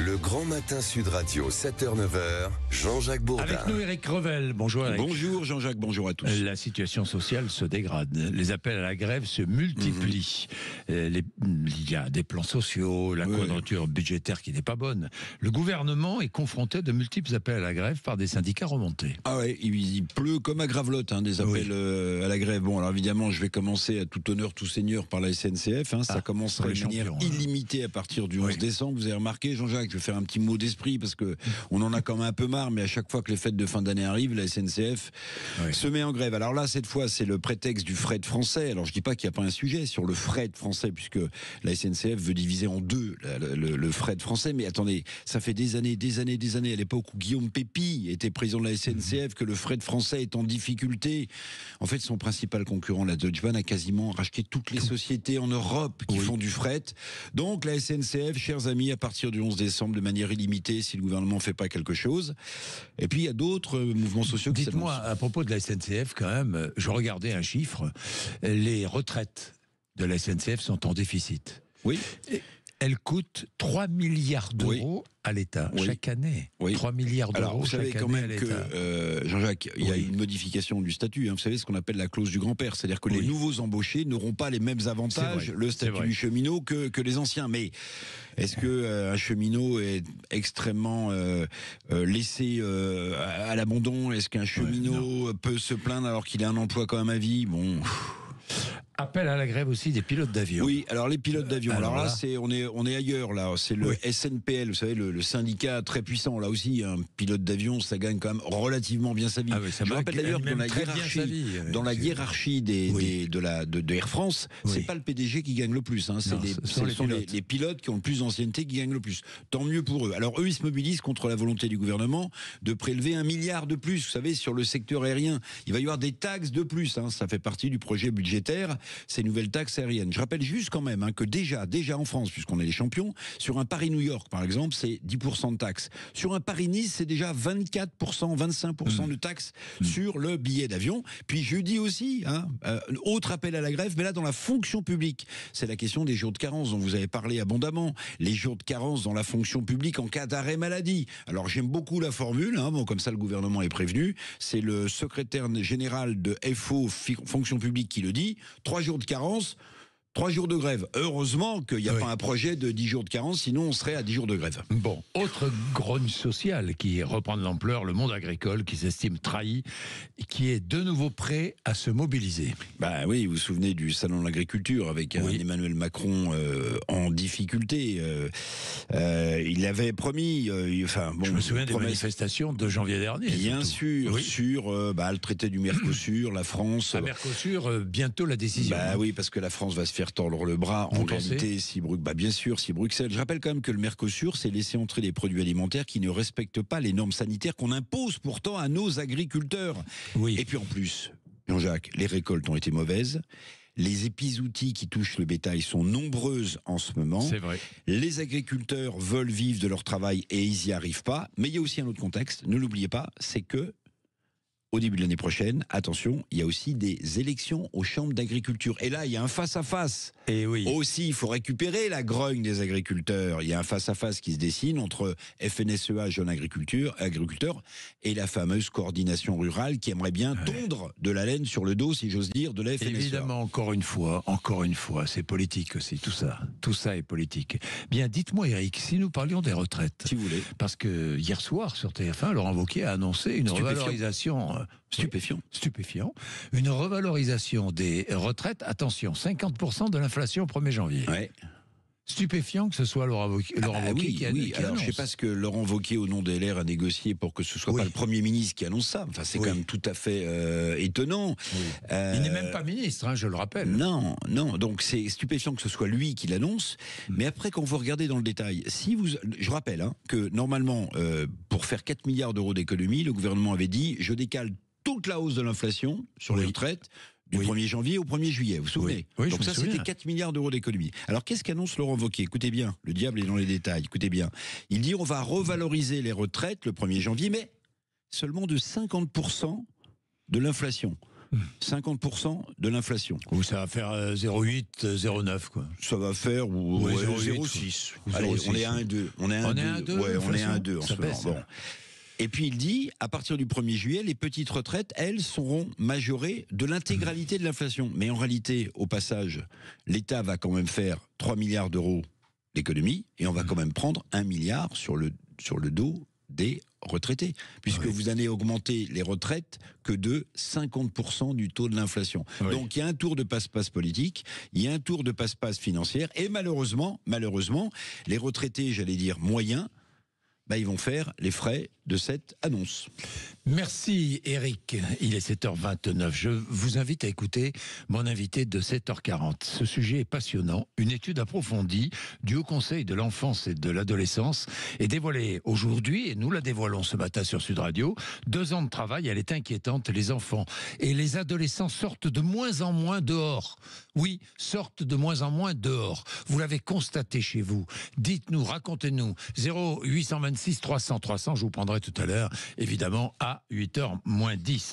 Le Grand Matin Sud Radio, 7h-9h, Jean-Jacques Bourdin. Avec nous, Éric Revel. Bonjour, Éric. Bonjour, Jean-Jacques, bonjour à tous. La situation sociale se dégrade. Les appels à la grève se multiplient. Il y a des plans sociaux, la quadrature budgétaire qui n'est pas bonne. Le gouvernement est confronté à de multiples appels à la grève par des syndicats remontés. Ah ouais, il pleut comme à Gravelotte, des appels à la grève. Bon, alors évidemment, je vais commencer à tout honneur, tout seigneur par la SNCF. Ça commencera de manière illimitée à partir du 11 décembre. Vous avez remarqué, Jean-Jacques, je vais faire un petit mot d'esprit parce que on en a quand même un peu marre, mais à chaque fois que les fêtes de fin d'année arrivent, la SNCF se met en grève. Alors là, cette fois, c'est le prétexte du fret français. Alors je dis pas qu'il n'y a pas un sujet sur le fret français, puisque la SNCF veut diviser en deux le fret français. Mais attendez, ça fait des années, à l'époque où Guillaume Pépi était président de la SNCF, que le fret français est en difficulté. En fait, son principal concurrent, la Deutsche Bahn, a quasiment racheté toutes les sociétés en Europe qui font du fret. Donc la SNCF, chers amis, à partir du 11 décembre, de manière illimitée, si le gouvernement ne fait pas quelque chose. Et puis il y a d'autres mouvements sociaux qui s'annoncent. Dites-moi, à propos de la SNCF, quand même, je regardais un chiffre, les retraites de la SNCF sont en déficit. Oui. Elles coûtent 3 milliards d'euros à l'État chaque année. 3 milliards d'euros. Alors, vous savez quand même que, Jean-Jacques, il y a une modification du statut. Vous savez ce qu'on appelle la clause du grand-père. C'est-à-dire que les nouveaux embauchés n'auront pas les mêmes avantages, le statut du cheminot, que les anciens. Mais est-ce que un cheminot est extrêmement laissé à l'abandon? Est-ce qu'un cheminot peut se plaindre alors qu'il a un emploi quand même à vie? Bon. Appel à la grève aussi des pilotes d'avion. Oui, alors les pilotes d'avion. Alors là, on est ailleurs. Là, c'est le SNPL, vous savez, le syndicat très puissant. Là aussi, un pilote d'avion, ça gagne quand même relativement bien sa vie. Je rappelle d'ailleurs que dans la hiérarchie de Air France, c'est pas le PDG qui gagne le plus. Ce sont les pilotes qui ont le plus d'ancienneté qui gagnent le plus. Tant mieux pour eux. Alors eux, ils se mobilisent contre la volonté du gouvernement de prélever 1 milliard de plus. Vous savez, sur le secteur aérien, il va y avoir des taxes de plus. Ça fait partie du projet budgétaire. Ces nouvelles taxes aériennes. Je rappelle juste quand même que déjà en France, puisqu'on est les champions, sur un Paris-New York par exemple, c'est 10% de taxes. Sur un Paris-Nice, c'est déjà 24%, 25% de taxes sur le billet d'avion. Puis je dis aussi, autre appel à la grève, mais là dans la fonction publique, c'est la question des jours de carence dont vous avez parlé abondamment. Les jours de carence dans la fonction publique en cas d'arrêt maladie. Alors j'aime beaucoup la formule, comme ça le gouvernement est prévenu. C'est le secrétaire général de FO, fonction publique, qui le dit. 3 jours de carence, 3 jours de grève. Heureusement qu'il n'y a pas un projet de 10 jours de carence, sinon on serait à 10 jours de grève. Bon, autre grogne sociale qui reprend de l'ampleur, le monde agricole qui s'estime trahi, qui est de nouveau prêt à se mobiliser. Oui, vous vous souvenez du salon de l'agriculture avec Emmanuel Macron en difficulté. Il avait promis... je me souviens des manifestations de janvier dernier. Bien sûr, sur le traité du Mercosur, la France... Mercosur, bientôt la décision. Oui, parce que la France va se faire tordre le bras. En réalité, si Bruxelles. Je rappelle quand même que le Mercosur, c'est laisser entrer des produits alimentaires qui ne respectent pas les normes sanitaires qu'on impose pourtant à nos agriculteurs. Et puis en plus, Jean-Jacques, les récoltes ont été mauvaises. Les épizooties qui touchent le bétail sont nombreuses en ce moment. C'est vrai. Les agriculteurs veulent vivre de leur travail et ils n'y arrivent pas. Mais il y a aussi un autre contexte, ne l'oubliez pas, c'est que au début de l'année prochaine, attention, il y a aussi des élections aux chambres d'agriculture. Et là, il y a un face-à-face. Et aussi, il faut récupérer la grogne des agriculteurs. Il y a un face-à-face qui se dessine entre FNSEA, Jeunes Agriculteurs, et la fameuse coordination rurale qui aimerait bien tondre de la laine sur le dos, si j'ose dire, de la FNSEA. Évidemment, encore une fois, c'est politique aussi, tout ça. Tout ça est politique. Bien, dites-moi, Éric, si nous parlions des retraites. Si vous voulez. Parce que hier soir, sur TF1, Laurent Wauquiez a annoncé une revalorisation... Stupéfiant. Une revalorisation des retraites, attention, 50% de l'inflation au 1er janvier. Stupéfiant que ce soit Laurent Wauquiez qui annonce. Alors, je ne sais pas ce que Laurent Wauquiez, au nom des LR, a négocié pour que ce ne soit pas le Premier ministre qui annonce ça. C'est quand même tout à fait étonnant. Il n'est même pas ministre, je le rappelle. Non. Donc, c'est stupéfiant que ce soit lui qui l'annonce. Mais après, quand vous regardez dans le détail, je rappelle que normalement, pour faire 4 milliards d'euros d'économie, le gouvernement avait dit, je décale toute la hausse de l'inflation sur les retraites du 1er janvier au 1er juillet, vous vous souvenez? Donc ça, c'était 4 milliards d'euros d'économie. Alors, qu'est-ce qu'annonce Laurent Wauquiez? Écoutez bien, le diable est dans les détails, écoutez bien. Il dit, on va revaloriser les retraites le 1er janvier, mais seulement de 50% de l'inflation. 50% de l'inflation. Ou ça va faire 0,8, 0,9 quoi. Ça va faire 0,6. Allez, on est à 1,2. On est à 1,2. Ouais, on est à 1,2 en ce moment. Bon. Et puis il dit, à partir du 1er juillet, les petites retraites, elles, seront majorées de l'intégralité de l'inflation. Mais en réalité, au passage, l'État va quand même faire 3 milliards d'euros d'économie et on va quand même prendre 1 milliard sur le dos des retraités, puisque vous allez augmenter les retraites que de 50% du taux de l'inflation. Donc il y a un tour de passe-passe politique, il y a un tour de passe-passe financière, et malheureusement, les retraités, j'allais dire moyens, ils vont faire les frais de cette annonce. Merci Eric, il est 7h29. Je vous invite à écouter mon invité de 7h40. Ce sujet est passionnant. Une étude approfondie du Haut Conseil de l'enfance et de l'adolescence est dévoilée aujourd'hui, et nous la dévoilons ce matin sur Sud Radio. 2 ans de travail, elle est inquiétante. Les enfants et les adolescents sortent de moins en moins dehors. Oui, sortent de moins en moins dehors. Vous l'avez constaté chez vous. Dites-nous, racontez-nous. 0826 300 300, je vous prendrai tout à l'heure, évidemment, à 8h moins 10.